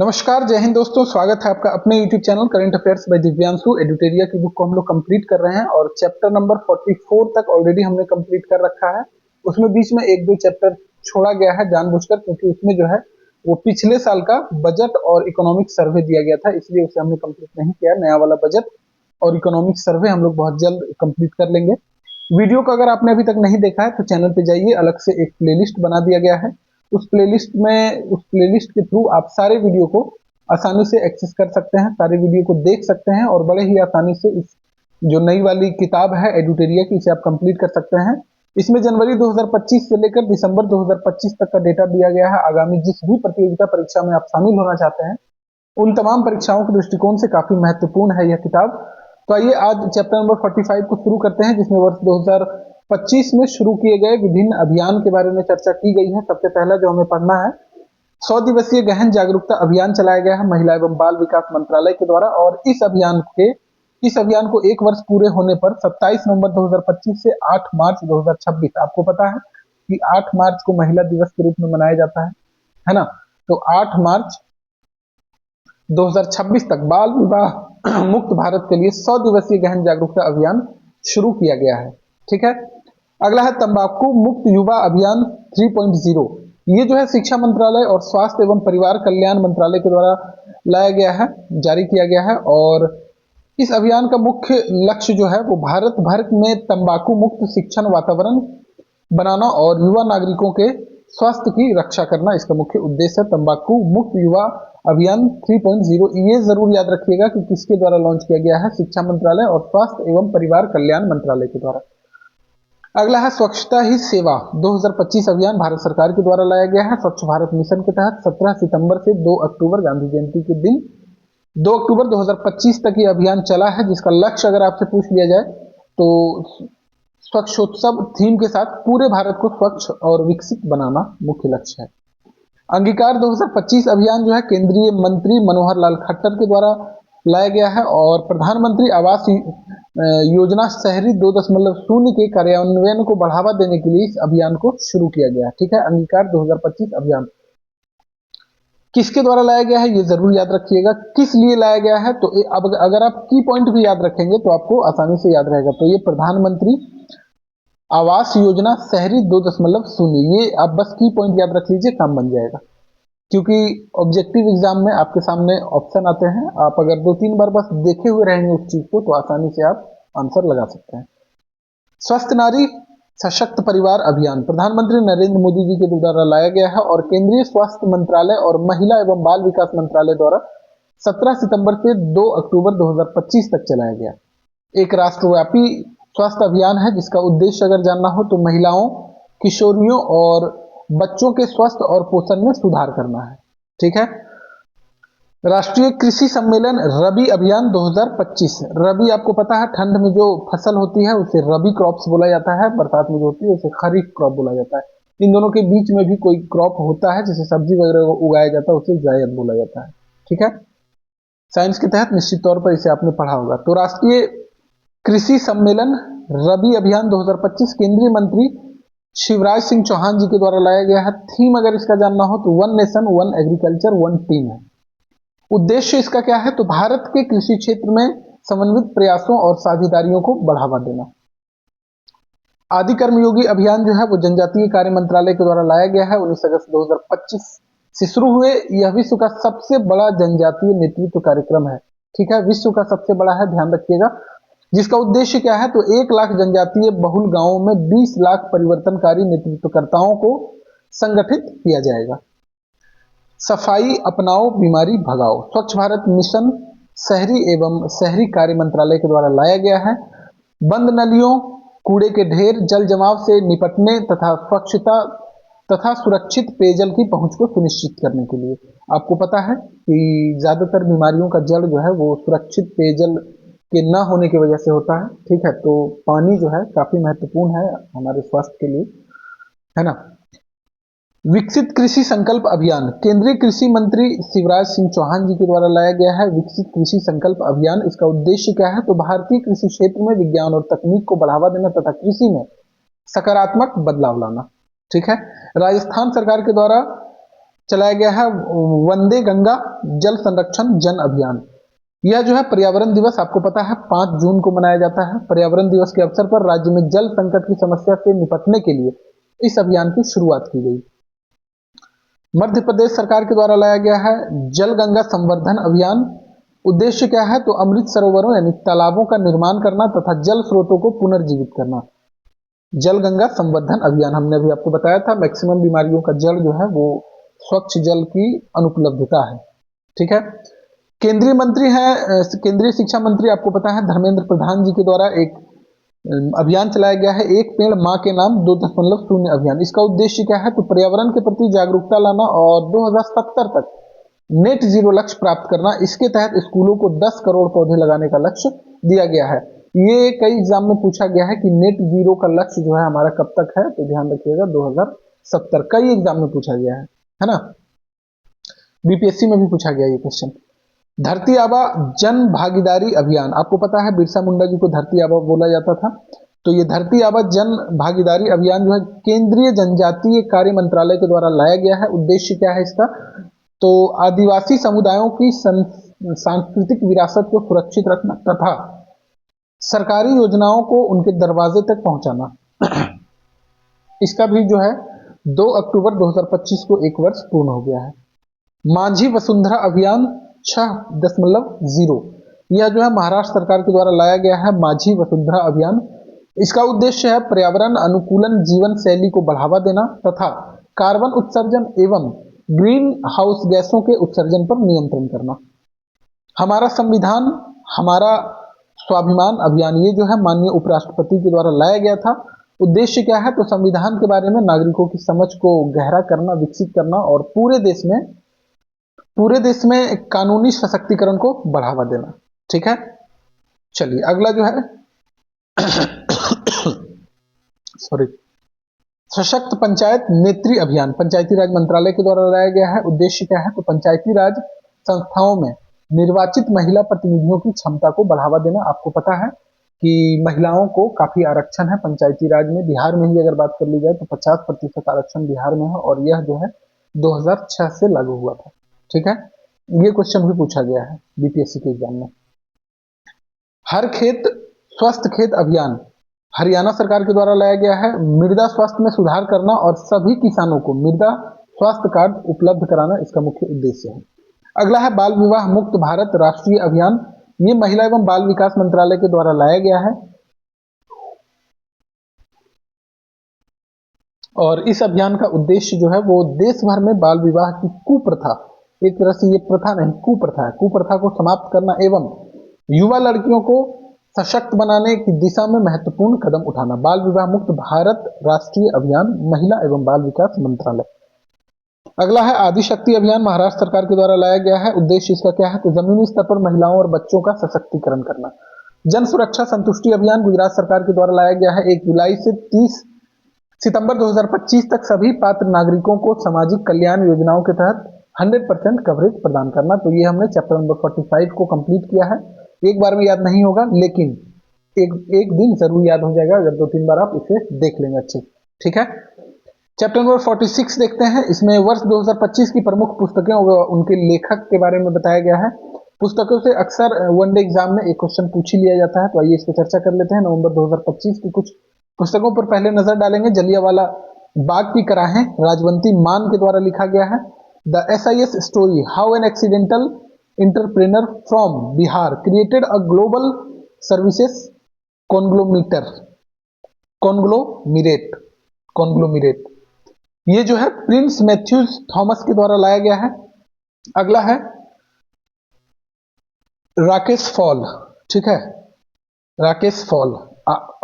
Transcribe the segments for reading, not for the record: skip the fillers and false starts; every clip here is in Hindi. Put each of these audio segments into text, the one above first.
नमस्कार, जय हिंद दोस्तों। स्वागत है आपका अपने YouTube channel current affairs by Divyanshu. Edutoria की बुक को हम लोग कंप्लीट कर रहे हैं और चैप्टर नंबर 44 तक ऑलरेडी हमने कंप्लीट कर रखा है। उसमें बीच में एक दो चैप्टर छोड़ा गया है जानबूझकर, क्योंकि उसमें जो है वो पिछले साल का बजट और इकोनॉमिक सर्वे दिया गया था, इसलिए उसे हमने कंप्लीट नहीं किया। नया वाला बजट और इकोनॉमिक सर्वे हम लोग बहुत जल्द कंप्लीट कर लेंगे। वीडियो को अगर आपने अभी तक नहीं देखा है तो चैनल पे जाइए, अलग से एक प्लेलिस्ट बना दिया गया है। उस प्लेलिस्ट के थ्रू आप सारे वीडियो को आसानी से एक्सेस कर सकते हैं, सारे वीडियो को देख सकते हैं और बड़े ही आसानी से इस जो नई वाली किताब है एडुटेरिया की, इसे आप कंप्लीट कर सकते हैं। इसमें जनवरी 2025 से लेकर दिसंबर 2025 तक का डेटा दिया गया है। आगामी जिस भी प्रतियोगिता परीक्षा में आप शामिल होना चाहते हैं उन तमाम परीक्षाओं के दृष्टिकोण से काफी महत्वपूर्ण है यह किताब। तो आइए आज चैप्टर नंबर 45 को शुरू करते हैं, जिसमें वर्ष 2025 में शुरू किए गए विभिन्न अभियान के बारे में चर्चा की गई है। सबसे पहला जो हमें पढ़ना है, 100 दिवसीय गहन जागरूकता अभियान चलाया गया है महिला एवं बाल विकास मंत्रालय के द्वारा। और इस अभियान को एक वर्ष पूरे होने पर 27 नवंबर 2025 से 8 मार्च 2026, आपको पता है कि 8 मार्च को महिला दिवस के रूप में मनाया जाता है ना। तो 8 मार्च 2026 तक बाल विवाह मुक्त भारत के लिए 100 दिवसीय गहन जागरूकता अभियान शुरू किया गया है। ठीक है। अगला है तंबाकू मुक्त युवा अभियान 3.0। ये जो है शिक्षा मंत्रालय और स्वास्थ्य एवं परिवार कल्याण मंत्रालय के द्वारा लाया गया है, जारी किया गया है। और इस अभियान का मुख्य लक्ष्य जो है वो भारत भर में तंबाकू मुक्त शिक्षण वातावरण बनाना और युवा नागरिकों के स्वास्थ्य की रक्षा करना इसका मुख्य उद्देश्य है। तंबाकू मुक्त युवा अभियान 3.0, ये जरूर याद रखिएगा कि किसके द्वारा लॉन्च किया गया है, शिक्षा मंत्रालय और स्वास्थ्य एवं परिवार कल्याण मंत्रालय के द्वारा। अगला है स्वच्छता ही सेवा 2025 अभियान, भारत सरकार के द्वारा लाया गया है। स्वच्छ भारत मिशन के तहत 17 सितंबर से 2 अक्टूबर गांधी जयंती के दिन 2 अक्टूबर 2025 तक ये अभियान चला है, जिसका लक्ष्य अगर आपसे पूछ लिया जाए तो स्वच्छोत्सव थीम के साथ पूरे भारत को स्वच्छ और विकसित बनाना मुख्य लक्ष्य है। अंगीकार 2025 अभियान जो है केंद्रीय मंत्री मनोहर लाल खट्टर के द्वारा लाया गया है और प्रधानमंत्री आवास योजना शहरी 2.0 के कार्यान्वयन को बढ़ावा देने के लिए इस अभियान को शुरू किया गया है। ठीक है। अंगीकार 2025 अभियान किसके द्वारा लाया गया है ये जरूर याद रखिएगा। किस लिए लाया गया है तो अब अगर आप की पॉइंट भी याद रखेंगे तो आपको आसानी से याद रहेगा। तो ये प्रधानमंत्री आवास योजना शहरी 2.0, ये आप बस की पॉइंट याद रख लीजिए, काम बन जाएगा। क्योंकि ऑब्जेक्टिव एग्जाम में आपके सामने ऑप्शन आते हैं, आप अगर 2-3 बार बस देखे हुए रहेंगे उस चीज को तो आसानी से आप आंसर लगा सकते हैं। स्वस्थ नारी सशक्त परिवार अभियान प्रधानमंत्री नरेंद्र मोदी जी के द्वारा लाया गया है और केंद्रीय स्वास्थ्य मंत्रालय और महिला एवं बाल विकास मंत्रालय द्वारा 17 सितंबर से 2 अक्टूबर 2025 तक चलाया गया। एक राष्ट्रव्यापी स्वास्थ्य अभियान है जिसका उद्देश्य अगर जानना हो तो महिलाओं, किशोरियों और बच्चों के स्वास्थ्य और पोषण में सुधार करना है। ठीक है। राष्ट्रीय कृषि सम्मेलन रबी अभियान 2025। रबी आपको पता है ठंड में जो फसल होती है उसे रबी क्रॉप्स बोला जाता है, बरसात में जो होती है उसे खरीफ क्रॉप बोला जाता है। इन दोनों के बीच में भी कोई क्रॉप होता है जिसे सब्जी वगैरह उगाया जाता है उसे जायद बोला जाता है। ठीक है। साइंस के तहत निश्चित तौर पर इसे आपने पढ़ा होगा। तो राष्ट्रीय कृषि सम्मेलन रबी अभियान 2025 केंद्रीय मंत्री शिवराज सिंह चौहान जी के द्वारा लाया गया है। थीम अगर इसका जानना हो तो 1 नेशन 1 एग्रीकल्चर 1 टीम है। उद्देश्य इसका क्या है तो भारत के कृषि क्षेत्र में समन्वित प्रयासों और साझेदारियों को बढ़ावा देना। आदि कर्मयोगी अभियान जो है वो जनजातीय कार्य मंत्रालय के द्वारा लाया गया है। 19 अगस्त 2025 से शुरू हुए यह विश्व का सबसे बड़ा जनजातीय नेतृत्व कार्यक्रम है। ठीक है। विश्व का सबसे बड़ा है, ध्यान रखिएगा। जिसका उद्देश्य क्या है तो 1 लाख जनजातीय बहुल गांवों में 20 लाख परिवर्तनकारी नेतृत्वकर्ताओं को संगठित किया जाएगा। सफाई अपनाओ बीमारी भगाओ स्वच्छ भारत मिशन शहरी एवं शहरी कार्य मंत्रालय के द्वारा लाया गया है। बंद नलियों, कूड़े के ढेर, जल जमाव से निपटने तथा स्वच्छता तथा सुरक्षित पेयजल की पहुंच को सुनिश्चित करने के लिए। आपको पता है कि ज्यादातर बीमारियों का जड़ जो है वो सुरक्षित पेयजल के न होने की वजह से होता है। ठीक है। तो पानी जो है काफी महत्वपूर्ण है हमारे स्वास्थ्य के लिए, है ना। विकसित कृषि संकल्प अभियान केंद्रीय कृषि मंत्री शिवराज सिंह चौहान जी के द्वारा लाया गया है। विकसित कृषि संकल्प अभियान, इसका उद्देश्य क्या है तो भारतीय कृषि क्षेत्र में विज्ञान और तकनीक को बढ़ावा देना तथा कृषि में सकारात्मक बदलाव लाना। ठीक है। राजस्थान सरकार के द्वारा चलाया गया है वंदे गंगा जल संरक्षण जन अभियान। यह जो है पर्यावरण दिवस आपको पता है 5 जून को मनाया जाता है। पर्यावरण दिवस के अवसर पर राज्य में जल संकट की समस्या से निपटने के लिए इस अभियान की शुरुआत की गई। मध्य प्रदेश सरकार के द्वारा लाया गया है जल गंगा संवर्धन अभियान। उद्देश्य क्या है? तो अमृत सरोवरों यानी तालाबों का निर्माण करना तथा जल स्रोतों को पुनर्जीवित करना। जल गंगा संवर्धन अभियान हमने अभी आपको बताया था, मैक्सिमम बीमारियों का जड़ जो है वो स्वच्छ जल की अनुपलब्धता है। ठीक है। केंद्रीय मंत्री है, केंद्रीय शिक्षा मंत्री आपको पता है धर्मेंद्र प्रधान जी के द्वारा एक अभियान चलाया गया है एक पेड़ मां के नाम 2.0 अभियान। इसका उद्देश्य क्या है? तो पर्यावरण के प्रति जागरूकता लाना और 2070 तक नेट जीरो लक्ष्य प्राप्त करना। इसके तहत स्कूलों को 10 करोड़ पौधे लगाने का लक्ष्य दिया गया है। ये कई एग्जाम में पूछा गया है कि नेट जीरो का लक्ष्य जो है हमारा कब तक है, तो ध्यान रखिएगा 2070। कई एग्जाम में पूछा गया है ना। बीपीएससी में भी पूछा गया ये क्वेश्चन। धरती आबा जन भागीदारी अभियान, आपको पता है बिरसा मुंडा जी को धरती आबा बोला जाता था, तो ये धरती आबा जन भागीदारी अभियान जो है केंद्रीय जनजातीय कार्य मंत्रालय के द्वारा लाया गया है। उद्देश्य क्या है इसका? तो आदिवासी समुदायों की सांस्कृतिक विरासत को सुरक्षित रखना तथा सरकारी योजनाओं को उनके दरवाजे तक पहुंचाना। इसका भी जो है 2 अक्टूबर 2025 को 1 वर्ष पूर्ण हो गया है। माझी वसुंधरा अभियान 6.0, यह जो है महाराष्ट्र सरकार के द्वारा लाया गया है माझी वसुंधरा अभियान। इसका उद्देश्य है पर्यावरण अनुकूलन जीवन शैली को बढ़ावा देना तथा कार्बन उत्सर्जन एवं ग्रीन हाउस गैसों के उत्सर्जन पर नियंत्रण करना। हमारा संविधान हमारा स्वाभिमान अभियान, ये जो है माननीय उपराष्ट्रपति के द्वारा लाया गया था। उद्देश्य क्या है? तो संविधान के बारे में नागरिकों की समझ को गहरा करना, विकसित करना और पूरे देश में कानूनी सशक्तिकरण को बढ़ावा देना। ठीक है। चलिए अगला जो है सॉरी, सशक्त पंचायत नेत्री अभियान पंचायती राज मंत्रालय के द्वारा लाया गया है। उद्देश्य क्या है? तो पंचायती राज संस्थाओं में निर्वाचित महिला प्रतिनिधियों की क्षमता को बढ़ावा देना। आपको पता है कि महिलाओं को काफी आरक्षण है पंचायती राज में। बिहार में ही अगर बात कर ली जाए तो 50% आरक्षण बिहार में है और यह जो है 2006 से लागू हुआ था। ठीक है। ये क्वेश्चन भी पूछा गया है बीपीएससी के एग्जाम में। हर खेत स्वस्थ खेत अभियान हरियाणा सरकार के द्वारा लाया गया है। मृदा स्वास्थ्य में सुधार करना और सभी किसानों को मृदा स्वास्थ्य कार्ड उपलब्ध कराना इसका मुख्य उद्देश्य है। अगला है बाल विवाह मुक्त भारत राष्ट्रीय अभियान। ये महिला एवं बाल विकास मंत्रालय के द्वारा लाया गया है और इस अभियान का उद्देश्य जो है वो देश भर में बाल विवाह की कुप्रथा, एक तरह से ये प्रथा नहीं कुप्रथा है, कुप्रथा को समाप्त करना एवं युवा लड़कियों को सशक्त बनाने की दिशा में महत्वपूर्ण कदम उठाना। बाल विवाह मुक्त भारत राष्ट्रीय अभियान महिला एवं बाल विकास मंत्रालय। अगला है आदिशक्ति अभियान महाराष्ट्र सरकार के द्वारा लाया गया है। उद्देश्य इसका क्या है? तो जमीनी स्तर पर महिलाओं और बच्चों का सशक्तिकरण करना। जन सुरक्षा संतुष्टि अभियान गुजरात सरकार के द्वारा लाया गया है। 1 जुलाई से 30 सितंबर 2025 तक सभी पात्र नागरिकों को सामाजिक कल्याण योजनाओं के तहत 100% कवरेज प्रदान करना। तो ये हमने चैप्टर नंबर 45 को कंप्लीट किया है। एक बार में याद नहीं होगा लेकिन एक दिन जरूर याद हो जाएगा अगर 2-3 बार आप इसे देख लेंगे अच्छे। ठीक है। चैप्टर नंबर 46 देखते हैं। इसमें वर्ष 2025 की प्रमुख पुस्तकें और उनके लेखक के बारे में बताया गया है। पुस्तकों से अक्सर वनडे एग्जाम में एक क्वेश्चन पूछ ही लिया जाता है, तो आइए इस पर चर्चा कर लेते हैं। नवंबर 2025 की कुछ पुस्तकों पर पहले नजर डालेंगे। जलियांवाला बाग की कराहें राजवंती मान के द्वारा लिखा गया है। The SIS story how an accidental entrepreneur from Bihar created a global services conglomerate, ये जो है प्रिंस मैथ्यूज थॉमस के द्वारा लाया गया है। अगला है राकेश फॉल। ठीक है, राकेश फॉल,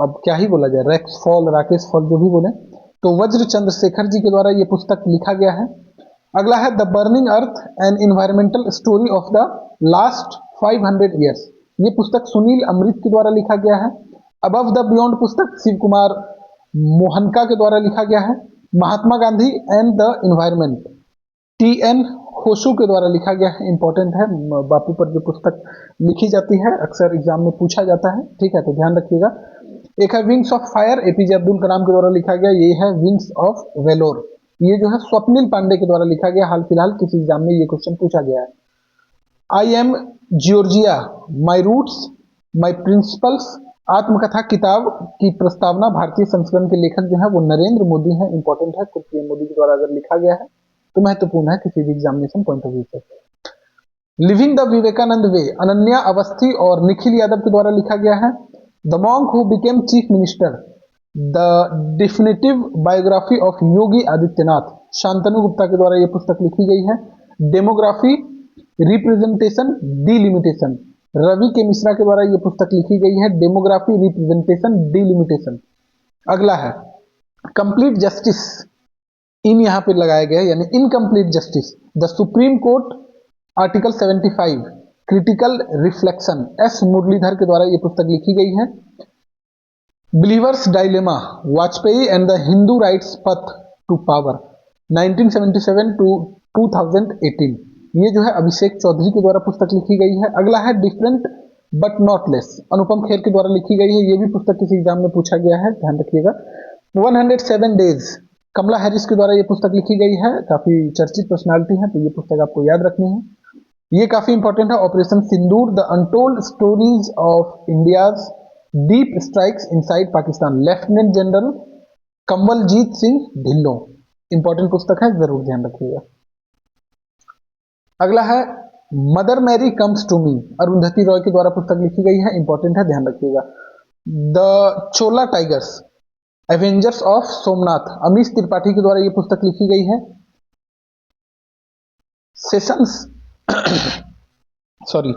अब क्या ही बोला जाए, रैक्स फॉल, राकेश फॉल जो भी बोले, तो वज्र चंद्रशेखर जी के द्वारा ये पुस्तक लिखा गया है। अगला है the burning earth and environmental story of the last 500 years, ये पुस्तक सुनील अमृत के द्वारा लिखा गया है। अबव द बियॉन्ड पुस्तक शिव कुमार मोहनका के द्वारा लिखा गया है। Mahatma Gandhi and the environment TN Khoshoo के द्वारा लिखा गया है। इंपॉर्टेंट है, बापू पर जो पुस्तक लिखी जाती है अक्सर एग्जाम में पूछा जाता है। ठीक है, तो ध्यान रखिएगा। एक है wings of fire, APJ Abdul Kalam के द्वारा लिखा गया, ये है विंग्स ऑफ वेलोर। ये जो है स्वप्निल पांडे के द्वारा लिखा गया, हाल फिलहाल किसी एग्जाम में ये क्वेश्चन पूछा गया है। I am Giorgia, my roots, my principles आत्मकथा किताब की प्रस्तावना भारतीय संस्करण के लेखक जो है वो नरेंद्र मोदी हैं। इंपॉर्टेंट है, कुछ पीएम मोदी के द्वारा अगर लिखा गया है तो महत्वपूर्ण है किसी भी एग्जामिनेशन पॉइंट ऑफ व्यू से। Living the Vivekananda way, Ananya Awasthi और निखिल यादव के द्वारा लिखा गया है। The monk who became chief minister, the definitive biography of Yogi Adityanath, Shantanu Gupta के द्वारा यह पुस्तक लिखी गई है। डेमोग्राफी, रिप्रेजेंटेशन, डिलिमिटेशन, रवि के मिश्रा के द्वारा यह पुस्तक लिखी गई है। Demography, representation, delimitation. अगला है कंप्लीट जस्टिस, इन यहां पे लगाया गया है, यानी incomplete justice, the supreme court, article 75, critical reflection, S Muralidhar के द्वारा यह पुस्तक लिखी गई है। Believer's dilemma, Vajpayee and the Hindu right's path to power, 1977 to 2018, ये जो है अभिषेक चौधरी के द्वारा पुस्तक लिखी गई है। अगला है different but not less, Anupam Kher के द्वारा लिखी गई है। ये भी पुस्तक किसी एग्जाम में पूछा गया है, ध्यान रखिएगा। 107 डेज, कमला हैरिस के द्वारा ये पुस्तक लिखी गई है, काफी चर्चित पर्सनालिटी है, तो ये पुस्तक आपको याद रखनी है, ये काफी इंपॉर्टेंट है। Operation Sindoor, the untold stories of India's deep strikes inside Pakistan, lieutenant general Kanwaljit Singh Dhillon, important पुस्तक है, जरूर ध्यान रखिएगा। अगला है mother Mary comes to me, Arundhati Roy के द्वारा पुस्तक लिखी गई है, इंपॉर्टेंट है, ध्यान रखिएगा। The Chola tigers, avengers of Somnath, Amish Tripathi के द्वारा यह पुस्तक लिखी गई है। Sessions sorry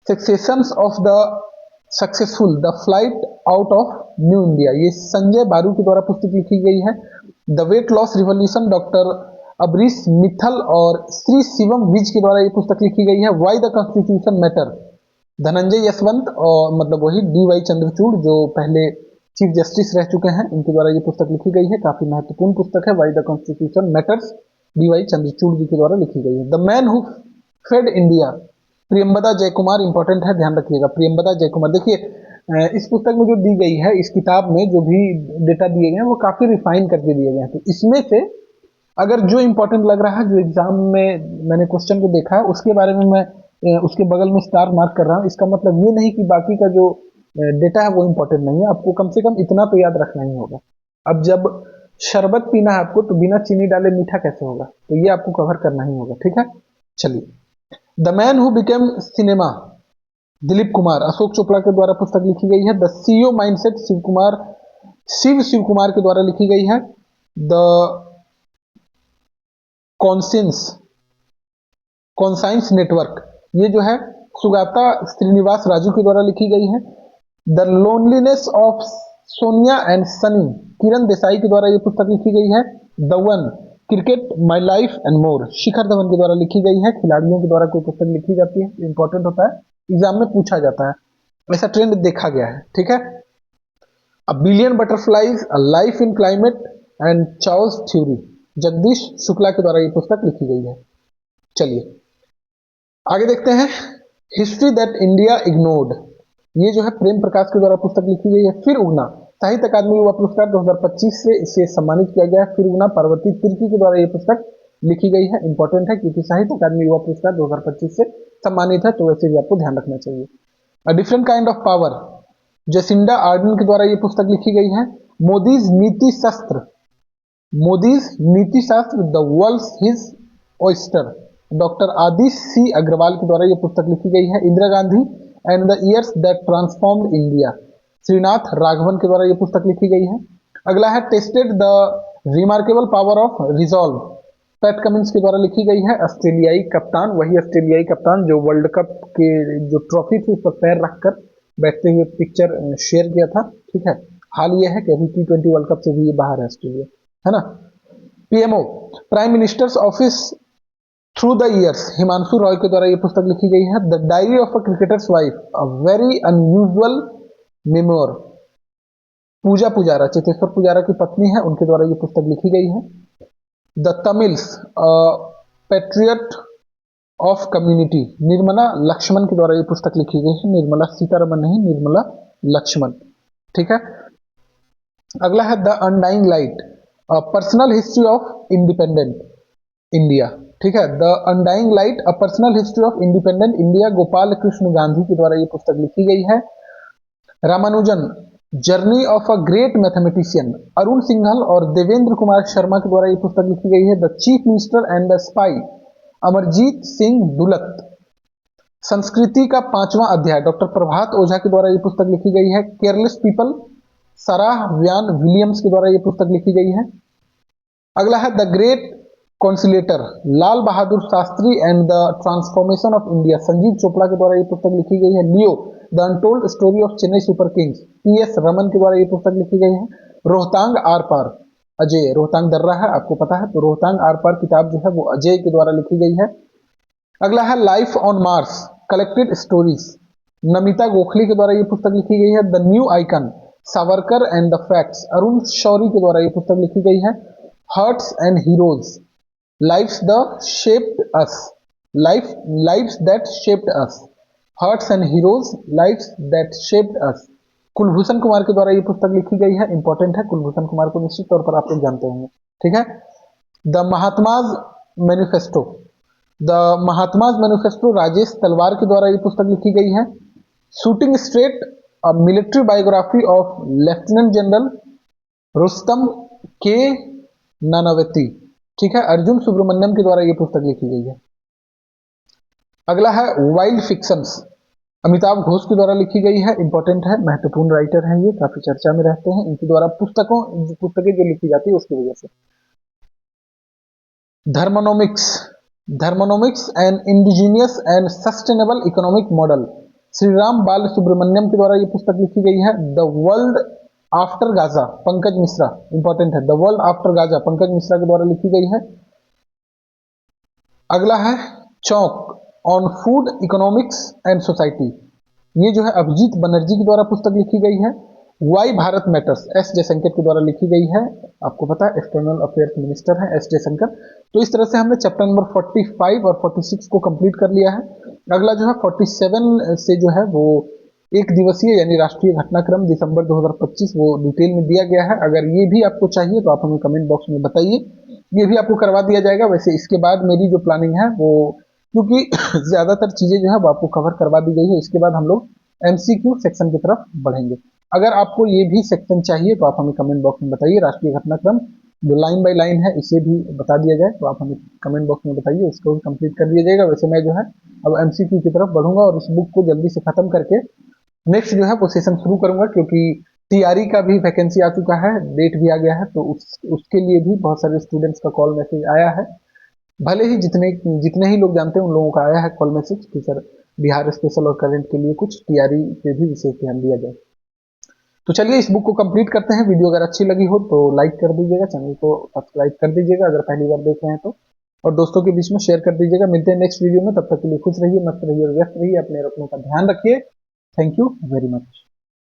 successions of the successful, the flight out of new India, ये संजय बारू के द्वारा पुस्तक लिखी गई है। The weight loss revolution, doctor Abrish Mittal और श्री शिवम विज के द्वारा ये पुस्तक लिखी गई है। Why the constitution matter, Dhananjay Yashwant और मतलब वही डी.वाई. चंद्रचूड़ जो पहले चीफ जस्टिस रह चुके हैं, इनके द्वारा ये पुस्तक लिखी गई है, काफी महत्वपूर्ण पुस्तक है। Why the constitution matters, D Y. Chandrachud ji के द्वारा लिखी गई है। The man who fed India, Priyambada Jaykumar, important है, ध्यान रखिएगा। प्रियंबदा जयकुमार, देखिए इस पुस्तक में जो दी गई है, इस किताब में जो भी डेटा दिए गए हैं वो काफी रिफाइन करके दिए गए हैं, तो इसमें से अगर जो इंपॉर्टेंट लग रहा है, जो एग्जाम में मैंने क्वेश्चन को देखा है उसके बारे में मैं उसके बगल में स्टार मार्क कर रहा हूँ, इसका मतलब ये नहीं कि बाकी का जो डेटा है वो इंपॉर्टेंट नहीं है। आपको कम से कम इतना तो याद रखना ही होगा। अब जब शरबत पीना है आपको, तो बिना चीनी डाले मीठा कैसे होगा, तो ये आपको कवर करना ही होगा, ठीक है। चलिए, the man who became cinema, Dilip Kumar, Ashok Chopra के द्वारा पुस्तक लिखी गई है। The CEO mindset, Shiv Kumar के द्वारा लिखी गई है। द कॉन्साइंस नेटवर्क, ये जो है सुगाता श्रीनिवास राजू के द्वारा लिखी गई है। The loneliness of Sonia and Sunny, Kiran Desai के द्वारा ये पुस्तक लिखी गई है। The one, cricket my life and more, Shikhar Dhawan के द्वारा लिखी गई है। खिलाड़ियों के द्वारा कोई पुस्तक लिखी जाती है, इंपॉर्टेंट होता है, एग्जाम में पूछा जाता है, ऐसा ट्रेंड देखा गया है, ठीक है। A billion butterflies, a life in climate and Charles theory, Jagdish Shukla के द्वारा ये पुस्तक लिखी गई है। चलिए आगे देखते हैं, हिस्ट्री दैट इंडिया इग्नोर्ड, ये जो है प्रेम प्रकाश के द्वारा पुस्तक लिखी गई है। फिर उगना, साहित्य अकादमी युवा पुरस्कार 2025 से इसे सम्मानित किया गया है। फिर उगना पार्वती तिर्की के द्वारा ये पुस्तक लिखी गई है, इंपॉर्टेंट है क्योंकि साहित्य अकादमी युवा पुरस्कार 2025 से सम्मानित है, तो वैसे भी आपको ध्यान रखना चाहिए। A different kind of power, Jacinda Ardern के द्वारा ये पुस्तक लिखी गई है। Modi's Niti Shastra, the world's his oyster, doctor Aadish C Agrawal के द्वारा ये पुस्तक लिखी गई है। Indira Gandhi and the years that transformed India, Srinath Raghavan के द्वारा ये पुस्तक लिखी गई है। अगला है tested the remarkable power of resolve, Pat Cummins के द्वारा लिखी गई है। ऑस्ट्रेलियाई कप्तान, वही ऑस्ट्रेलियाई कप्तान जो वर्ल्ड कप के जो ट्रॉफी थी उस पर पैर रखकर बैठते हुए पिक्चर शेयर किया था, ठीक है। हाल यह है कि अभी T20 वर्ल्ड कप से भी ये बाहर है ऑस्ट्रेलिया, है ना। PMO, prime minister's office through the years, Himanshu Roy के द्वारा ये पुस्तक लिखी गई है। The diary of a cricketer's wife, a very unusual memoir, Puja Pujara, Cheteshwar Pujara की पत्नी है, उनके द्वारा ये पुस्तक लिखी गई है। The Tamils, patriot of community, Nirmala Laxman के द्वारा ये पुस्तक लिखी गई है। निर्मला सीतारमन नहीं, निर्मला लक्ष्मण, ठीक है। अगला है the undying light, personal history of independent India, ठीक है। The undying light a personal history of independent India, Gopal Krishna Gandhi के द्वारा ये पुस्तक लिखी गई है। Ramanujan, journey of a great mathematician, Arun Singhal और देवेंद्र कुमार शर्मा के द्वारा ये पुस्तक लिखी गई है। The chief minister and the spy, Amarjeet Singh Dulat. संस्कृति का 5वां अध्याय, डॉक्टर प्रभात ओझा के द्वारा ये पुस्तक लिखी गई है। केयरलेस पीपल, सराह व्यान विलियम्स के द्वारा ये पुस्तक लिखी गई है। अगला है the great conciliator, Lal Bahadur Shastri and the transformation of India, Sanjeev Chopra के द्वारा ये पुस्तक लिखी गई है। Leo, the untold story of Chennai super kings, PS Raman के द्वारा ये पुस्तक लिखी गई है। रोहतांग आर पार, अजय, रोहतांग दर्रा है आपको पता है, तो रोहतांग आर पार किताब जो है वो अजय के द्वारा लिखी गई है। अगला है life on Mars, collected stories, Namita Gokhale के द्वारा ये पुस्तक लिखी गई है। The new icon, Savarkar and the facts, Arun Shourie के द्वारा ये पुस्तक लिखी गई है। Hearts and heroes, lives the shaped us, lives that shaped us, hearts and heroes, lives that shaped us, Kulbhushan Kumar के द्वारा ये पुस्तक लिखी गई है। इंपॉर्टेंट है, कुलभूषण कुमार को निश्चित तौर पर आप लोग जानते होंगे, ठीक है। The Mahatma's manifesto, the Mahatma's manifesto, Rajesh Talwar के द्वारा ये पुस्तक लिखी गई है। Shooting straight, a military biography of lieutenant general Rustom K Nanavati, ठीक है, अर्जुन सुब्रमण्यम के द्वारा ये पुस्तक लिखी गई है। अगला है वाइल्ड फिक्शंस, अमिताभ घोष के द्वारा लिखी गई है। इंपॉर्टेंट है, महत्वपूर्ण राइटर हैं ये, काफी चर्चा में रहते हैं इनके द्वारा पुस्तकें जो लिखी जाती है उसकी वजह से। Dharmonomics and indigenous and sustainable economic model, Shri Ram Bal Subramanyam के द्वारा ये पुस्तक लिखी गई है। The world after Gaza, Pankaj Mishra, important है, the world after Gaza, Pankaj Mishra के द्वारा लिखी गई है। अगला है चौक on food economics and society, ये जो है अभिजीत बनर्जी के द्वारा पुस्तक लिखी गई है। Why Bharat matters, S Jaishankar के द्वारा लिखी गई है। आपको पता है एक्सटर्नल अफेयर्स मिनिस्टर है S जयशंकर। तो इस तरह से हमने चैप्टर नंबर 45 और 46 को कंप्लीट कर लिया है। अगला जो है 47 से जो है वो एक दिवसीय यानी राष्ट्रीय घटनाक्रम दिसंबर 2025 वो डिटेल में दिया गया है। अगर ये भी आपको चाहिए तो आप हमें कमेंट बॉक्स में बताइए, ये भी आपको करवा दिया जाएगा। वैसे इसके बाद मेरी जो प्लानिंग है वो, क्योंकि ज्यादातर चीजें जो है वो आपको कवर करवा दी गई है, इसके बाद हम लोग MCQ सेक्शन की तरफ बढ़ेंगे। अगर आपको ये भी सेक्शन चाहिए तो आप हमें कमेंट बॉक्स में बताइए। राष्ट्रीय घटनाक्रम जो लाइन बाय लाइन है इसे भी बता दिया जाए तो आप हमें कमेंट बॉक्स में बताइए, इसको भी कंप्लीट कर दिया जाएगा। वैसे मैं जो है अब MCQ की तरफ बढ़ूंगा और इस बुक को जल्दी से खत्म करके नेक्स्ट जो है वो सेशन शुरू करूंगा, क्योंकि TRE का भी वैकेंसी आ चुका है, डेट भी आ गया है, तो उसके लिए भी बहुत सारे स्टूडेंट्स का कॉल मैसेज आया है। भले ही जितने ही लोग जानते हैं उन लोगों का आया है कॉल मैसेज कि सर बिहार स्पेशल और करंट के लिए कुछ TRE पे भी विशेष ध्यान दिया जाए। तो चलिए इस बुक को कंप्लीट करते हैं। वीडियो अगर अच्छी लगी हो तो लाइक कर दीजिएगा, चैनल को सब्सक्राइब कर दीजिएगा अगर पहली बार देख रहे हैं तो, और दोस्तों के बीच में शेयर कर दीजिएगा। मिलते हैं नेक्स्ट वीडियो में, तब तक के लिए खुश रहिए, मस्त रहिए और व्यस्त रहिए, अपने और अपनों का ध्यान रखिए। Thank you very much.